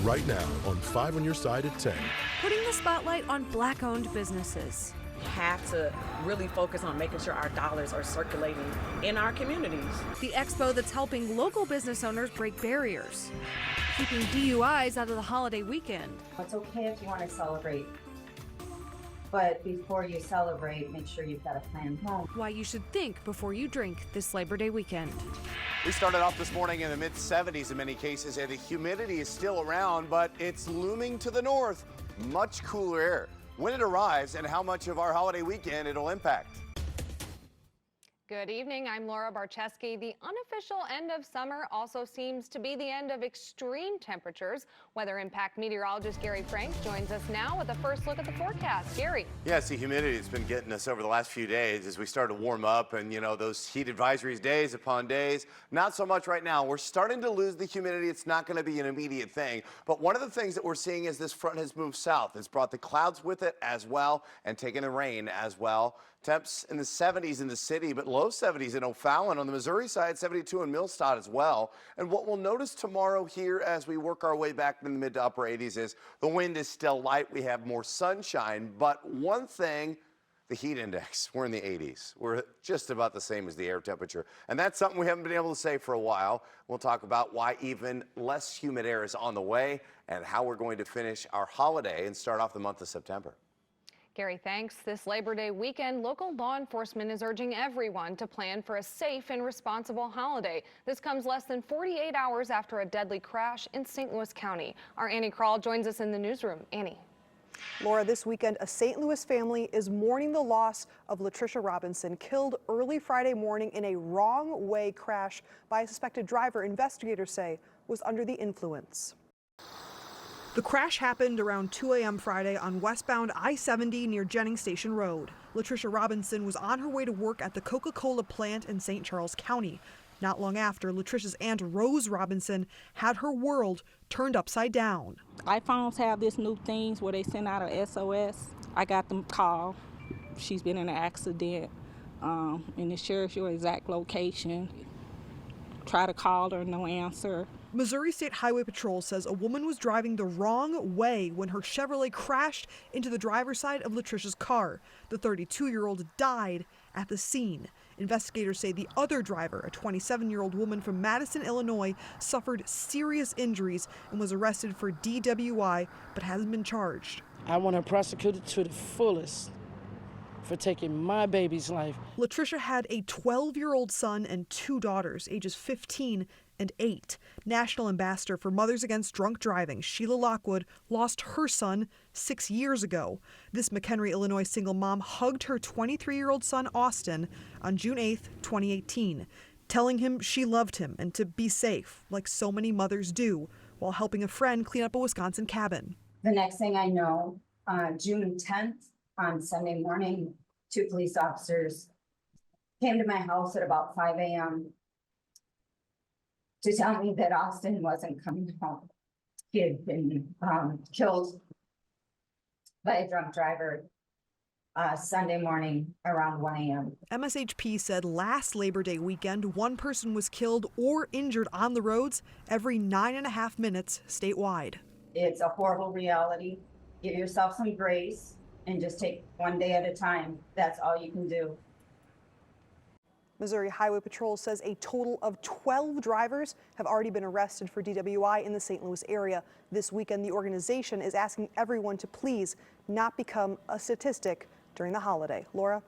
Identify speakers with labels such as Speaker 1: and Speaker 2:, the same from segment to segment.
Speaker 1: right now on 5 on Your Side at 10.
Speaker 2: Putting the spotlight on Black-owned businesses.
Speaker 3: We have to really focus on making sure our dollars are circulating in our communities.
Speaker 2: The expo that's helping local business owners break barriers, keeping DUIs out of the holiday weekend.
Speaker 4: It's okay if you want to celebrate, but before you celebrate, make sure you've got a plan home.
Speaker 2: Why you should think before you drink this Labor Day weekend.
Speaker 5: We started off this morning in the mid-70s in many cases, and the humidity is still around, but it's looming to the north. Much cooler air. When it arrives and how much of our holiday weekend it'll impact.
Speaker 6: Good evening, I'm Laura Barcheski. The unofficial end of summer also seems to be the end of extreme temperatures. Weather Impact meteorologist Gary Frank joins us now with a first look at the forecast. Gary.
Speaker 5: Yes, the humidity has been getting us over the last few days as we start to warm up, and you know, those heat advisories days upon days. Not so much right now. We're starting to lose the humidity. It's not going to be an immediate thing. But one of the things that we're seeing is this front has moved south. It's brought the clouds with it as well and taken the rain as well. Temps in the 70s in the city, but low 70s in O'Fallon. On the Missouri side, 72 in Millstadt as well. And what we'll notice tomorrow here as we work our way back in the mid to upper 80s is the wind is still light. We have more sunshine. But one thing, the heat index, we're in the 80s. We're just about the same as the air temperature. And that's something we haven't been able to say for a while. We'll talk about why even less humid air is on the way and how we're going to finish our holiday and start off the month of September.
Speaker 6: Gary, thanks. This Labor Day weekend, local law enforcement is urging everyone to plan for a safe and responsible holiday. This comes less than 48 hours after a deadly crash in St. Louis County. Our Annie Krall joins us in the newsroom. Annie.
Speaker 7: Laura, this weekend, a St. Louis family is mourning the loss of Latricia Robinson, killed early Friday morning in a wrong-way crash by a suspected driver investigators say was under the influence. The crash happened around 2 a.m. Friday on westbound I-70 near Jennings Station Road. Latricia Robinson was on her way to work at the Coca-Cola plant in St. Charles County. Not long after, Latricia's aunt Rose Robinson had her world turned upside down.
Speaker 8: iPhones have this new things where they send out a SOS. I got them call. She's been in an accident, and it shares your exact location. Try to call her, no answer.
Speaker 7: Missouri State Highway Patrol says a woman was driving the wrong way when her Chevrolet crashed into the driver's side of Latricia's car. The 32-year-old died at the scene. Investigators say the other driver, a 27-year-old woman from Madison, Illinois, suffered serious injuries and was arrested for DWI but hasn't been charged.
Speaker 9: I want her prosecuted to the fullest for taking my baby's life.
Speaker 7: Latricia had a 12-year-old son and 2 daughters, ages 15 and 8. National Ambassador for Mothers Against Drunk Driving, Sheila Lockwood, lost her son 6 years ago. This McHenry, Illinois single mom hugged her 23-year-old son, Austin, on June 8, 2018, telling him she loved him and to be safe, like so many mothers do, while helping a friend clean up a Wisconsin cabin.
Speaker 4: The next thing I know, June 10th, on Sunday morning, 2 police officers came to my house at about 5 a.m. to tell me that Austin wasn't coming home. He had been killed by a drunk driver Sunday morning around 1 a.m.
Speaker 7: MSHP said last Labor Day weekend, 1 person was killed or injured on the roads every 9.5 minutes statewide.
Speaker 4: It's a horrible reality. Give yourself some grace and just take one day at a time. That's all you can do.
Speaker 7: Missouri Highway Patrol says a total of 12 drivers have already been arrested for DWI in the St. Louis area. This weekend, the organization is asking everyone to please not become a statistic during the holiday. Laura?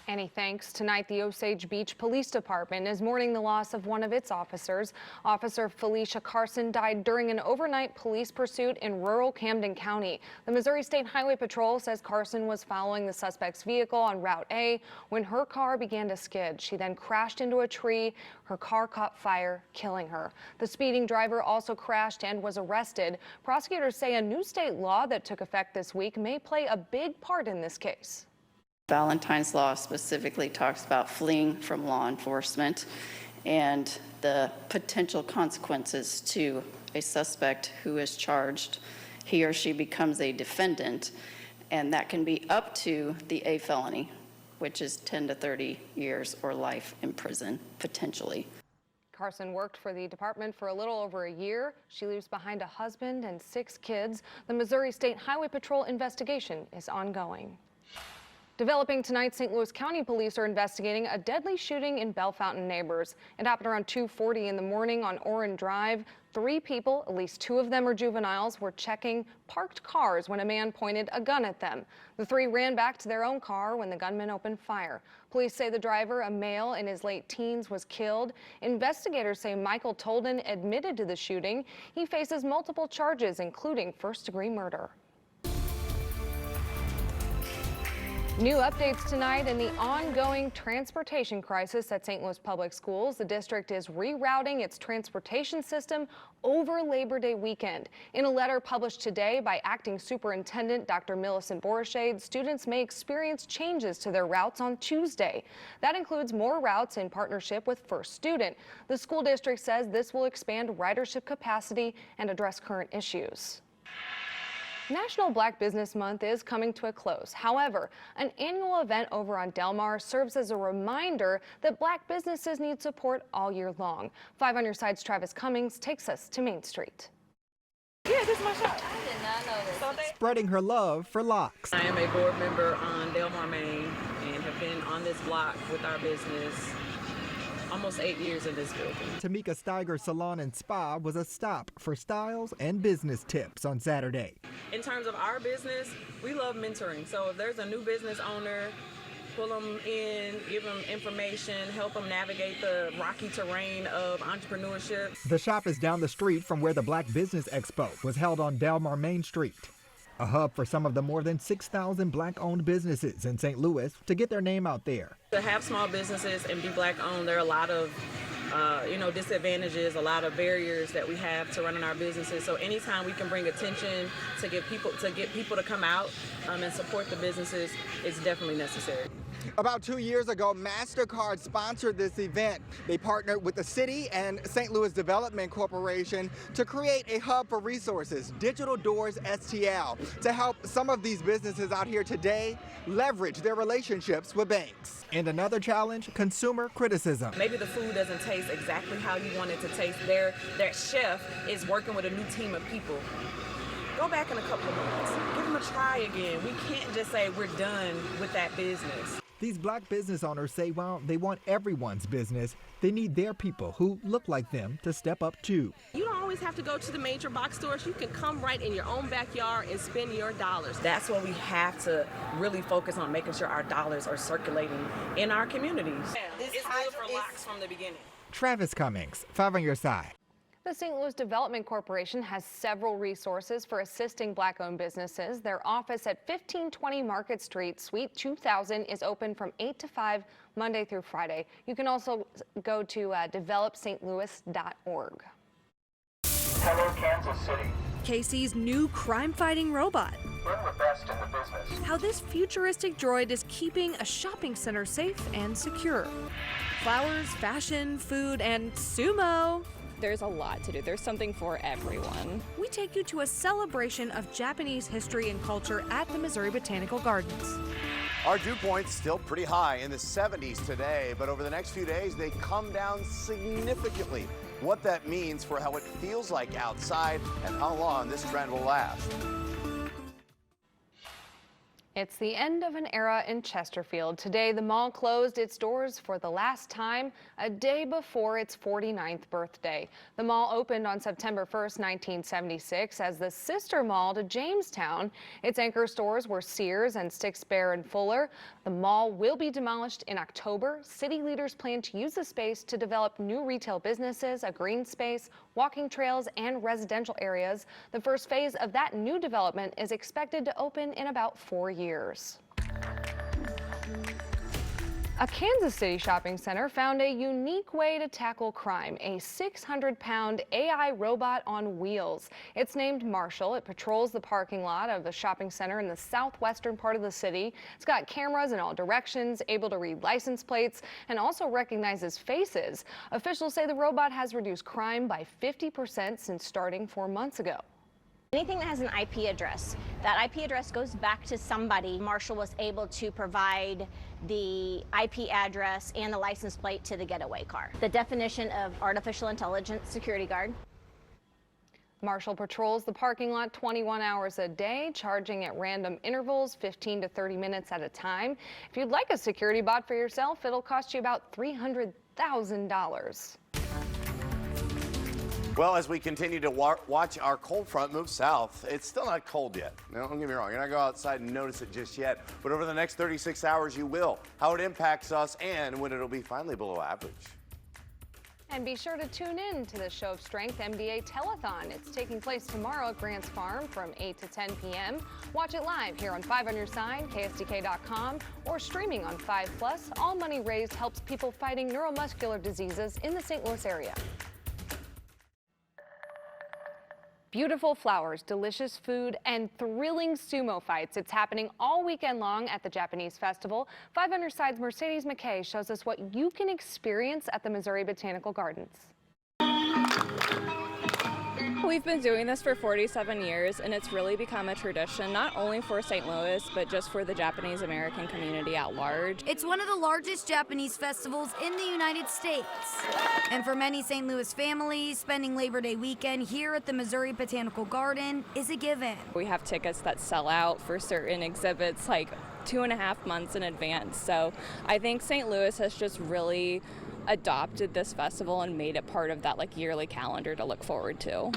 Speaker 6: Annie, thanks. Tonight, the Osage Beach Police Department is mourning the loss of one of its officers. Officer Felicia Carson died during an overnight police pursuit in rural Camden County. The Missouri State Highway Patrol says Carson was following the suspect's vehicle on Route A when her car began to skid. She then crashed into a tree. Her car caught fire, killing her. The speeding driver also crashed and was arrested. Prosecutors say a new state law that took effect this week may play a big part in this case.
Speaker 10: Valentine's Law specifically talks about fleeing from law enforcement and the potential consequences to a suspect who is charged. He or she becomes a defendant, and that can be up to the A felony, which is 10 to 30 years or life in prison, potentially.
Speaker 6: Carson worked for the department for a little over a year. She leaves behind a husband and 6 kids. The Missouri State Highway Patrol investigation is ongoing. Developing tonight, St. Louis County Police are investigating a deadly shooting in Bellefontaine neighbors. It happened around 2:40 in the morning on Oren Drive. 3 people, at least 2 of them are juveniles, were checking parked cars when a man pointed a gun at them. The 3 ran back to their own car when the gunman opened fire. Police say the driver, a male in his late teens, was killed. Investigators say Michael Tolden admitted to the shooting. He faces multiple charges, including first-degree murder. New updates tonight in the ongoing transportation crisis at St. Louis Public Schools. The district is rerouting its transportation system over Labor Day weekend. In a letter published today by Acting Superintendent Dr. Millicent Borshade, students may experience changes to their routes on Tuesday. That includes more routes in partnership with First Student. The school district says this will expand ridership capacity and address current issues. National Black Business Month is coming to a close. However, an annual event over on Del Mar serves as a reminder that Black businesses need support all year long. 5 on Your Side's Travis Cummings takes us to Main Street.
Speaker 3: Yeah, this is my shop.
Speaker 11: I did not know this.
Speaker 12: Spreading her love for locks.
Speaker 3: I am a board member on Del Mar, Maine, and have been on this block with our business almost 8 years in this building.
Speaker 12: Tamika Steiger Salon and Spa was a stop for styles and business tips on Saturday.
Speaker 3: In terms of our business, we love mentoring. So if there's a new business owner, pull them in, give them information, help them navigate the rocky terrain of entrepreneurship.
Speaker 12: The shop is down the street from where the Black Business Expo was held on Del Mar Main Street, a hub for some of the more than 6,000 Black-owned businesses in St. Louis to get their name out there.
Speaker 3: To have small businesses and be Black-owned, there are a lot of disadvantages, a lot of barriers that we have to running our businesses. So anytime we can bring attention to get people to come out and support the businesses, it's definitely necessary.
Speaker 13: About 2 years ago, MasterCard sponsored this event. They partnered with the city and St. Louis Development Corporation to create a hub for resources, Digital Doors STL, to help some of these businesses out here today leverage their relationships with banks.
Speaker 12: And another challenge, consumer criticism.
Speaker 3: Maybe the food doesn't taste exactly how you want it to taste. Their chef is working with a new team of people. Go back in a couple of months, give them a try again. We can't just say we're done with that business.
Speaker 12: These Black business owners say while they want everyone's business, they need their people who look like them to step up too.
Speaker 14: You don't always have to go to the major box stores. You can come right in your own backyard and spend your dollars.
Speaker 3: That's what we have to really focus on, making sure our dollars are circulating in our communities. It's good for locks from the beginning.
Speaker 12: Travis Cummings, 5 on Your Side.
Speaker 6: The St. Louis Development Corporation has several resources for assisting Black-owned businesses. Their office at 1520 Market Street, Suite 2000, is open from 8 to 5, Monday through Friday. You can also go to developstlouis.org.
Speaker 15: Hello, Kansas City.
Speaker 2: KC's new crime-fighting robot.
Speaker 15: We're the best in the business.
Speaker 2: How this futuristic droid is keeping a shopping center safe and secure. Flowers, fashion, food, and sumo.
Speaker 16: There's a lot to do. There's something for everyone.
Speaker 2: We take you to a celebration of Japanese history and culture at the Missouri Botanical Gardens.
Speaker 5: Our dew point's still pretty high in the 70s today, but over the next few days, they come down significantly. What that means for how it feels like outside and how long this trend will last.
Speaker 6: It's the end of an era in Chesterfield. Today, the mall closed its doors for the last time, a day before its 49th birthday. The mall opened on September 1st, 1976 as the sister mall to Jamestown. Its anchor stores were Sears and Sticks Bear and Fuller. The mall will be demolished in October. City leaders plan to use the space to develop new retail businesses, a green space, walking trails, and residential areas. The first phase of that new development is expected to open in about 4 years. A Kansas City shopping center found a unique way to tackle crime, a 600-pound AI robot on wheels. It's named Marshall. It patrols the parking lot of the shopping center in the southwestern part of the city. It's got cameras in all directions, able to read license plates, and also recognizes faces. Officials say the robot has reduced crime by 50% since starting 4 months ago.
Speaker 11: Anything that has an IP address, that IP address goes back to somebody. Marshall was able to provide the IP address and the license plate to the getaway car. The definition of artificial intelligence security guard.
Speaker 6: Marshall patrols the parking lot 21 hours a day, charging at random intervals, 15 to 30 minutes at a time. If you'd like a security bot for yourself, it'll cost you about $300,000.
Speaker 5: Well, as we continue to watch our cold front move south, it's still not cold yet. Now, don't get me wrong, you're not going to go outside and notice it just yet, but over the next 36 hours you will. How it impacts us and when it'll be finally below average.
Speaker 6: And be sure to tune in to the Show of Strength NBA Telethon. It's taking place tomorrow at Grants Farm from 8 to 10 p.m. Watch it live here on 5 on Your Side, KSDK.com, or streaming on 5+. All money raised helps people fighting neuromuscular diseases in the St. Louis area. Beautiful flowers, delicious food, and thrilling sumo fights. It's happening all weekend long at the Japanese Festival. 5 on Your Side's Mercedes McKay shows us what you can experience at the Missouri Botanical Gardens.
Speaker 16: We've been doing this for 47 years, and it's really become a tradition, not only for St. Louis, but just for the Japanese American community at large.
Speaker 17: It's one of the largest Japanese festivals in the United States. And for many St. Louis families, spending Labor Day weekend here at the Missouri Botanical Garden is a given.
Speaker 16: We have tickets that sell out for certain exhibits like 2.5 months in advance. So I think St. Louis has just really adopted this festival and made it part of that yearly calendar to look forward to.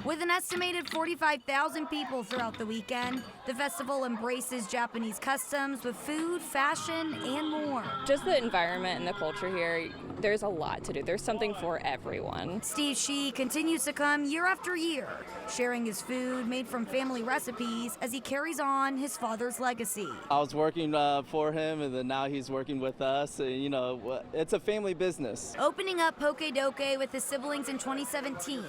Speaker 17: With an estimated 45,000 people throughout the weekend, the festival embraces Japanese customs with food, fashion, and more.
Speaker 16: Just the environment and the culture here, there's a lot to do. There's something for everyone.
Speaker 17: Steve Shee continues to come year after year, sharing his food made from family recipes as he carries on his father's legacy.
Speaker 18: I was working for him, and then now he's working with us. You know, it's a family business.
Speaker 17: Opening up Poke Doke with his siblings in 2017,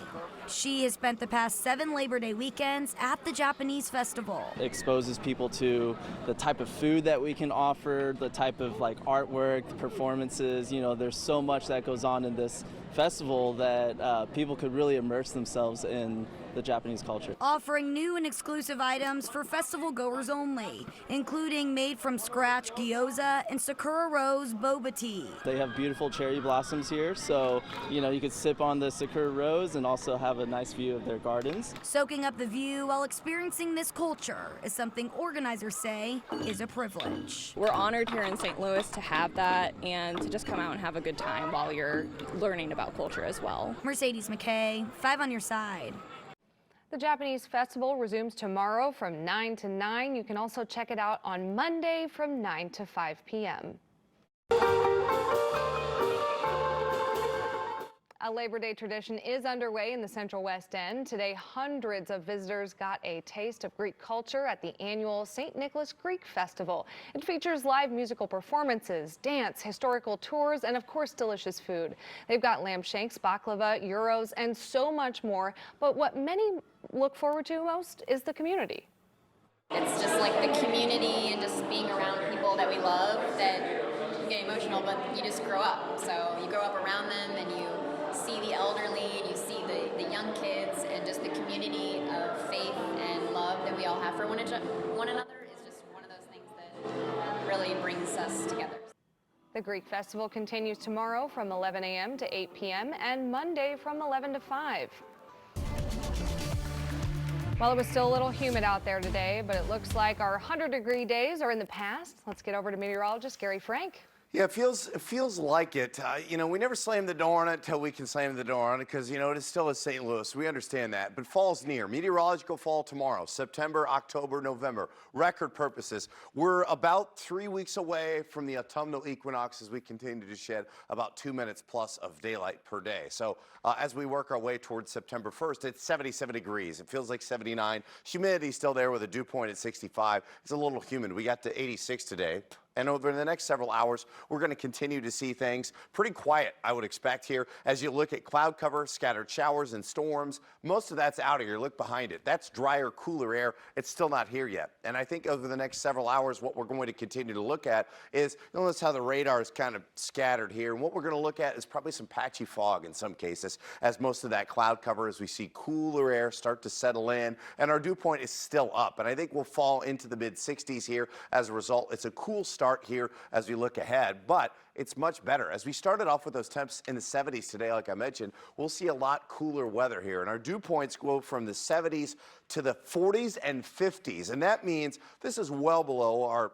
Speaker 17: Shee has spent the past 7 Labor Day weekends at the Japanese festival.
Speaker 18: It exposes people to the type of food that we can offer, the type of artwork, the performances. You know, there's so much that goes on in this festival that people could really immerse themselves in the Japanese culture.
Speaker 17: Offering new and exclusive items for festival goers only, including made from scratch gyoza and Sakura Rose boba tea.
Speaker 18: They have beautiful cherry blossoms here, so you know you could sip on the Sakura Rose and also have a nice view of their gardens.
Speaker 17: Soaking up the view while experiencing this culture is something organizers say is a privilege.
Speaker 16: We're honored here in St. Louis to have that and to just come out and have a good time while you're learning about culture as well.
Speaker 17: Mercedes McKay, 5 on Your Side.
Speaker 6: The Japanese Festival resumes tomorrow from 9 to 9. You can also check it out on Monday from 9 to 5 p.m. A Labor Day tradition is underway in the Central West End. Today, hundreds of visitors got a taste of Greek culture at the annual St. Nicholas Greek Festival. It features live musical performances, dance, historical tours, and of course, delicious food. They've got lamb shanks, baklava, gyros, and so much more. But what many look forward to most is the community.
Speaker 19: It's just like the community and just being around people that we love that you get emotional, but you just grow up. So you grow up around them and you see the elderly and you see the young kids, and just the community of faith and love that we all have for one another is just one of those things that really brings us together.
Speaker 6: The Greek Festival continues tomorrow from 11 a.m. to 8 p.m. and Monday from 11 to 5. Well, it was still a little humid out there today, but it looks like our 100-degree days are in the past. Let's get over to meteorologist Gary Frank.
Speaker 5: Yeah, it feels like it. You know, we never slam the door on it until we can slam the door on it because, you know, it is still a St. Louis. We understand that. But fall's near. Meteorological fall tomorrow, September, October, November. Record purposes. We're about 3 weeks away from the autumnal equinox as we continue to shed about 2 minutes plus of daylight per day. So as we work our way towards September 1st, it's 77 degrees. It feels like 79. Humidity still there with a dew point at 65. It's a little humid. We got to 86 today. And over the next several hours, we're going to continue to see things pretty quiet, I would expect here. As you look at cloud cover, scattered showers and storms, most of that's out of here. Look behind it. That's drier, cooler air. It's still not here yet. And I think over the next several hours, what we're going to continue to look at is, notice how the radar is kind of scattered here. And what we're going to look at is probably some patchy fog in some cases, as most of that cloud cover, as we see cooler air start to settle in. And our dew point is still up. And I think we'll fall into the mid-60s here as a result. It's a cool start here as we look ahead, but it's much better. As we started off with those temps in the 70s today, like I mentioned, we'll see a lot cooler weather here, and our dew points go from the 70s to the 40s and 50s, and that means this is well below our,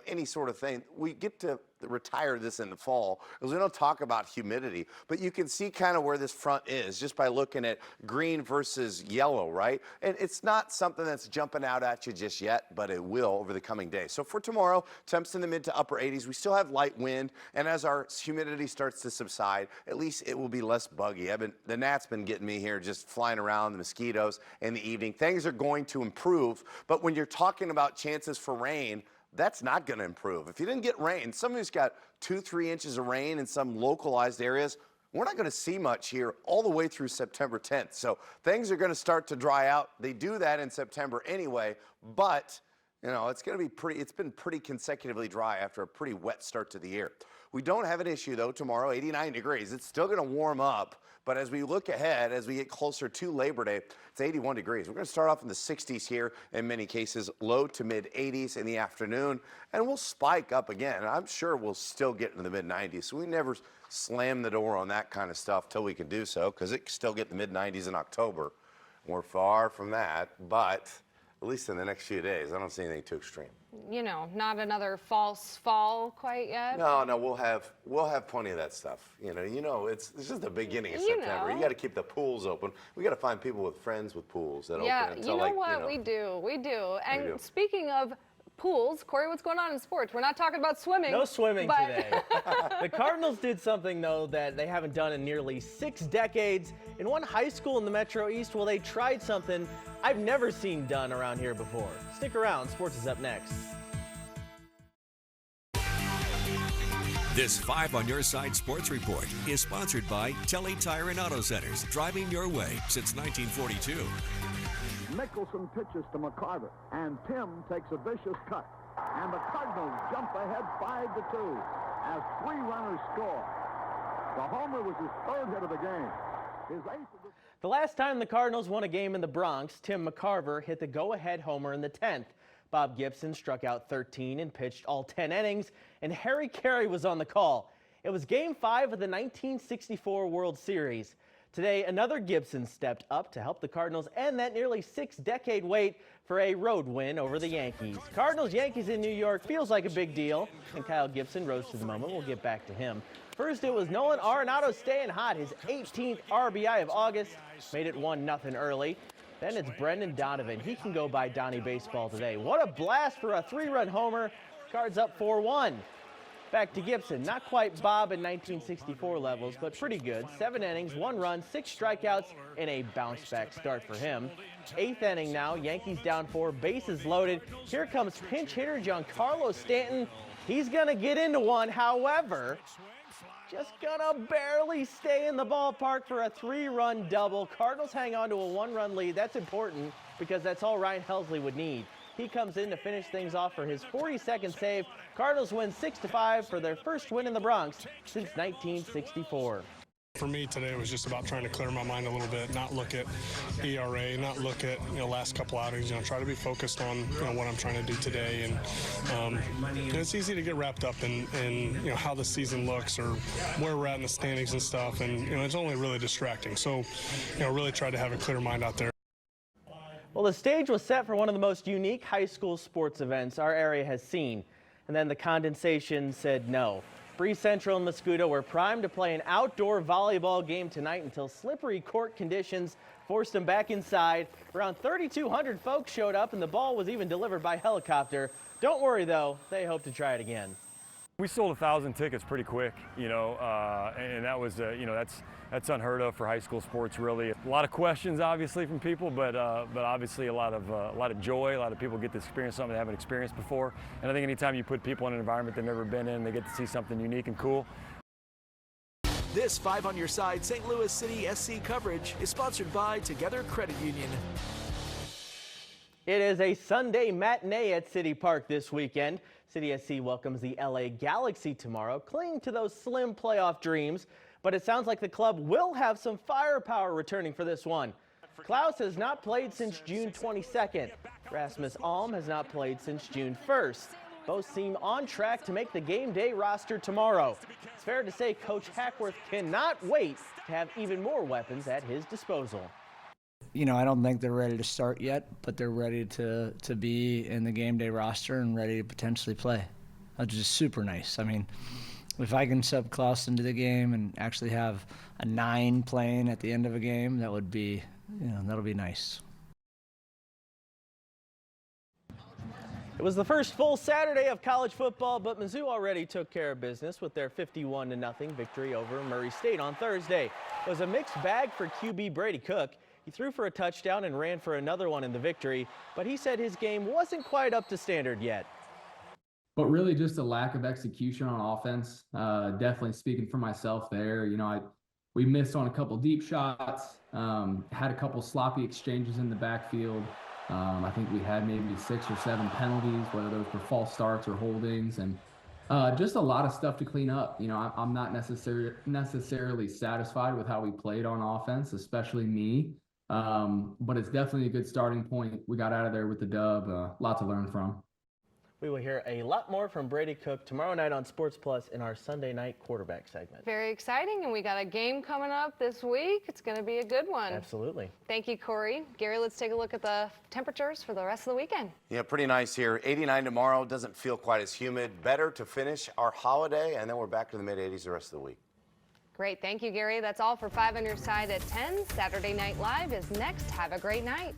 Speaker 5: any sort of thing. We get to retire this in the fall because we don't talk about humidity, but you can see kind of where this front is just by looking at green versus yellow, right? And it's not something that's jumping out at you just yet, but it will over the coming days. So for tomorrow, temps in the mid to upper 80s. We still have light wind, and as our humidity starts to subside, at least it will be less buggy. The gnat's been getting me here, just flying around, the mosquitoes in the evening. Things are going to improve, but when you're talking about chances for rain, that's not going to improve. If you didn't get rain, some of you's got 2-3 inches of rain in some localized areas. We're not going to see much here all the way through September 10th. So things are going to start to dry out. They do that in September anyway, but it's going to be it's been pretty consecutively dry after a pretty wet start to the year. We don't have an issue though tomorrow, 89 degrees. It's still going to warm up, but as we look ahead, as we get closer to Labor Day, it's 81 degrees. We're going to start off in the 60s here in many cases, low to mid 80s in the afternoon, and we'll spike up again. And I'm sure we'll still get into the mid 90s. So we never slam the door on that kind of stuff till we can do so, because it can still get the mid 90s in October. We're far from that, but at least in the next few days, I don't see anything too extreme.
Speaker 6: Not another false fall quite yet.
Speaker 5: No, we'll have plenty of that stuff. It's just the beginning of September. You got to keep the pools open. We got to find people with friends with pools that open until
Speaker 6: we do. And speaking of pools, Corey, what's going on in sports? We're not talking about swimming.
Speaker 20: No swimming today. The Cardinals did something, though, that they haven't done in nearly 6 decades. In one high school in the Metro East, they tried something I've never seen done around here before. Stick around. Sports is up next.
Speaker 21: This 5 on Your Side Sports Report is sponsored by Telly Tire and Auto Centers, driving your way since 1942.
Speaker 22: Mickelson pitches to McCarver, and Tim takes a vicious cut. And the Cardinals jump ahead 5-2 as 3 runners score. The homer was his 3rd hit of the game. His 8th of the...
Speaker 20: The last time the Cardinals won a game in the Bronx, Tim McCarver hit the go-ahead homer in the 10th. Bob Gibson struck out 13 and pitched all 10 innings, and Harry Carey was on the call. It was Game 5 of the 1964 World Series. Today, another Gibson stepped up to help the Cardinals end that nearly 6-decade wait for a road win over the Yankees. Cardinals-Yankees in New York feels like a big deal, and Kyle Gibson rose to the moment. We'll get back to him. First, it was Nolan Arenado staying hot. His 18th RBI of August made it 1-0 early. Then it's Brendan Donovan. He can go by Donnie Baseball today. What a blast for a 3-run homer. Cards up 4-1. Back to Gibson. Not quite Bob in 1964 levels, but pretty good. 7 innings, 1 run, 6 strikeouts, and a bounce-back start for him. 8th inning now. Yankees down 4, bases loaded. Here comes pinch hitter Giancarlo Stanton. He's going to get into one. However, just gonna barely stay in the ballpark for a 3-run double. Cardinals hang on to a 1-run lead. That's important because that's all Ryan Helsley would need. He comes in to finish things off for his 42nd save. Cardinals win 6-5 for their first win in the Bronx since 1964.
Speaker 23: For me today, it was just about trying to clear my mind a little bit, not look at ERA, not look at last couple outings. Try to be focused on what I'm trying to do today. And it's easy to get wrapped up in how the season looks or where we're at in the standings and stuff. And it's only really distracting. So really try to have a clear mind out there.
Speaker 20: Well, the stage was set for one of the most unique high school sports events our area has seen. And then the condensation said no. Bree Central and Mosquito were primed to play an outdoor volleyball game tonight until slippery court conditions forced them back inside. Around 3,200 folks showed up, and the ball was even delivered by helicopter. Don't worry, though. They hope to try it again.
Speaker 1: We sold 1,000 tickets pretty quick, and that was, that's unheard of for high school sports, really. A lot of questions, obviously, from people, but obviously a lot of joy. A lot of people get to experience something they haven't experienced before. And I think anytime you put people in an environment they've never been in, they get to see something unique and cool.
Speaker 8: This 5 on Your Side St. Louis City SC coverage is sponsored by Together Credit Union.
Speaker 20: It is a Sunday matinee at City Park this weekend. City SC welcomes the LA Galaxy tomorrow, clinging to those slim playoff dreams. But it sounds like the club will have some firepower returning for this one. Klaus has not played since June 22nd. Rasmus Alm has not played since June 1st. Both seem on track to make the game day roster tomorrow. It's fair to say Coach Hackworth cannot wait to have even more weapons at his disposal.
Speaker 9: I don't think they're ready to start yet, but they're ready to be in the game day roster and ready to potentially play. That's just super nice. I mean, if I can sub Klaus into the game and actually have a 9 playing at the end of a game, that would be, that'll be nice.
Speaker 20: It was the first full Saturday of college football, but Mizzou already took care of business with their 51-0 victory over Murray State on Thursday. It was a mixed bag for QB Brady Cook. He threw for a touchdown and ran for another one in the victory, but he said his game wasn't quite up to standard yet.
Speaker 24: But really just a lack of execution on offense. Definitely speaking for myself there. We missed on a couple deep shots, had a couple sloppy exchanges in the backfield. I think we had maybe 6 or 7 penalties, whether those were false starts or holdings, and just a lot of stuff to clean up. I'm not necessarily satisfied with how we played on offense, especially me. But it's definitely a good starting point. We got out of there with the dub, a lot to learn from.
Speaker 20: We will hear a lot more from Brady Cook tomorrow night on Sports Plus in our Sunday night quarterback segment.
Speaker 6: Very exciting, and we got a game coming up this week. It's going to be a good one.
Speaker 20: Absolutely.
Speaker 6: Thank you, Corey. Gary, let's take a look at the temperatures for the rest of the weekend.
Speaker 5: Yeah, pretty nice here. 89 tomorrow. Doesn't feel quite as humid. Better to finish our holiday, and then we're back to the mid-80s the rest of the week.
Speaker 6: Great. Thank you, Gary. That's all for 5 on Your Side at 10. Saturday Night Live is next. Have a great night.